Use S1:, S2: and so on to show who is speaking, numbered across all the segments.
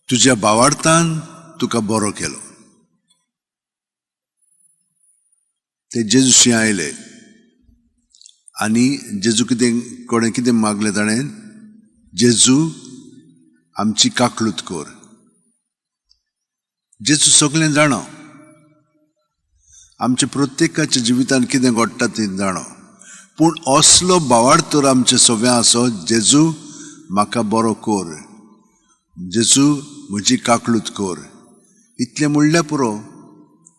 S1: तुज्या भावार्थान तुका बरो केलो. ते जेजूशी आयले आनी जेजू कोणें कितें मागलें ताणें, जेजू आमची काकलूत कोर. जेजू सगळें जाणो, आमच्या प्रत्येकाच्या जिवितान कितें घडटा तें जाणो, पूण असलो भावार्थ तर आमचे सगळ्यां आसो, जेजू म्हाका बरो कोर, जेजू म्हजी काकलूत कोर. इतलें म्हणल्यार पुरो,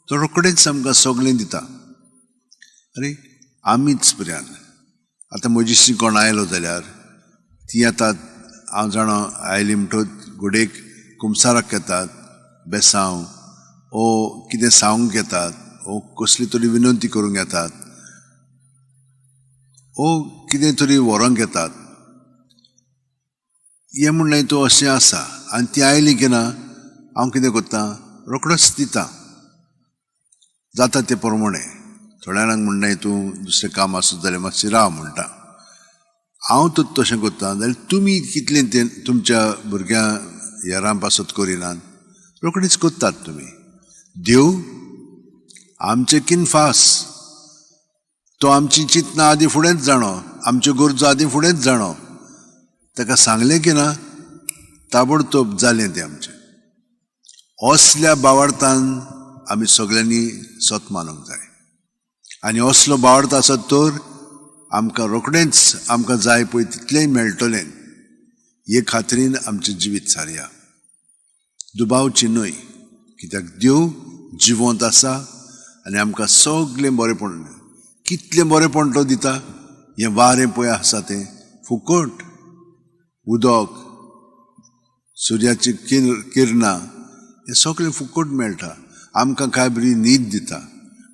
S1: तो रोखडेच आमकां सगळें दिता. अरे आमीच पर्यान आतां म्हजीशी कोण आयलो जाल्यार ती येतात, हांव जाणो आयली म्हणटच घोडेक कुमसाराक येतात, बेसांव ओ कितें सांगूंक येतात, ओ कसली तरी विनंती करूंक येतात, ओ कितें तरी व्हरोंक येतात. हें म्हणलें तूं अशें आसा आनी ती आयली की ना, हांव कितें करतां, रोखडोच दितां. जाता ते प्रमाणें. थोड्या जाणांक म्हणलें तूं दुसरें काम आसत जाल्यार मातशें राव म्हणटा. हांव तर तशें करतां जाल्यार तुमी कितलें तें तुमच्या भुरग्यां हेरां पासत करिनात, रोखडीच करतात तुमी. देव आमचे किन फास, तो आमची चिंतना आदी फुडेंच जाणो, आमच्यो गरजो आदी फुडेंच जाणो. ताका सांगलें की ना, ताबडतोब जालें तें आमचें. असल्या भावार्थान आमी सगळ्यांनी सत मानूंक जाय. आनी असलो भावार्थ आसत तर आमकां रोखडेंच आमकां जाय पळय तितलेंय मेळटलें. हे खात्रीन आमचें जिवीत सारया. दुबावची न्हय, कित्याक देव जिवंत आसा आनी आमकां सगळें बरेंपण, कितलें बरेंपण तो दिता. हें वारें पळय आसा तें फुकट, उदक, सुर्याची किरणां, हें सगळें फुकट मेळटा. आमकां कांय बरी न्हीद दिता,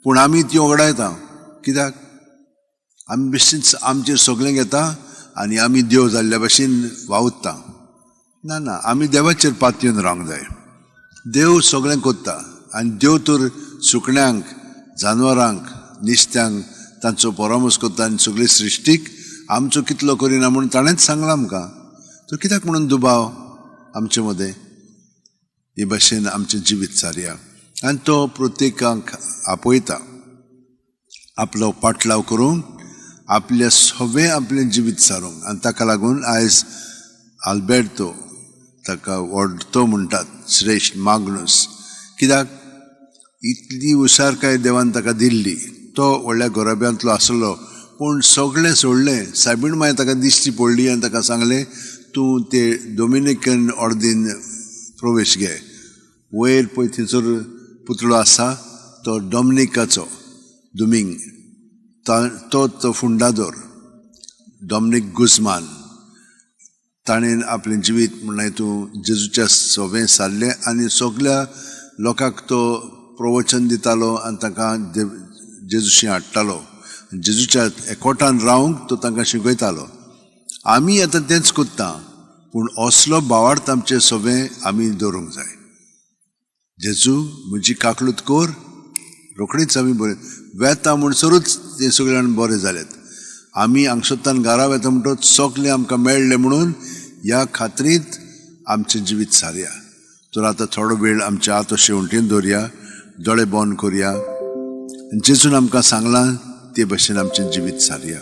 S1: पूण आमी ती वगडायता. कित्याक आमी बेश्टीच आमचेर सगळें घेता आनी आमी देव जाल्ल्या भशेन वावुरता. ना ना, आमी देवाचेर पातयेवन रावंक जाय. देव सगळें करता आनी देव तर सुकण्यांक, जानवरांक, निश्त्यांक तांचो परामोस करता आनी सगळे सृश्टीक आमचो कितलो करिना म्हणून ताणेंच सांगलां आमकां. तर कित्याक म्हणून दुबाव आमचे मदें? हे भशेन आमचें जिवीत सारया. आनी तो प्रत्येकाक आपयता आपलो पाटलाव करूंक, आपलें सगळें आपलें जिवीत सारूंक. आनी ताका लागून आयज आल्बेर्तो ताका व्हडतो म्हणटात, श्रेश्ठ माग्नूस. कित्याक इतली हुशारकाय देवान ताका दिल्ली. तो व्हडल्या घराब्यांतलो आसलो, पूण सगळें सोडलें. सायबीण मागीर ताका दिश्टी पडली आनी ताका सांगलें, तूं ते डॉमिनिकन ऑर्डीन प्रवेश घे. वयर पळय थंयसर पुतळो आसा, तो डॉमिनिकाचो, दुमिंग, तो फुंडादोर डॉमिनिक गुझमान. ताणें आपलें जिवीत म्हणलें तूं जेजूच्या सवें सारलें आनी सगळ्या लोकांक तो प्रवचन दितालो आनी तांकां जेजूशी हाडटालो. जेजूच्या एकवटान रावंक तो तांकां शिकयतालो. आमी आतां तेंच कोत्ता, पूण असलो भावार्थ आमचें सगळें आमी दवरूंक जाय. जेजू म्हजी काकलूत कोर, रोखडीच आमी बरें वेता म्हणसरूच ते सगळे जाण बरे जालेत. आमी हांगसोत्तान घरा वेता म्हणटच सगळें आमकां मेळ्ळें म्हणून ह्या खात्रींत आमचें जिवीत सारया. तर आतां थोडो वेळ आमच्या आतो शेवंटेन दवरया, दोळे बंद करया. जेजून आमकां सांगलां ते भशेन आमचें जिवीत सारया.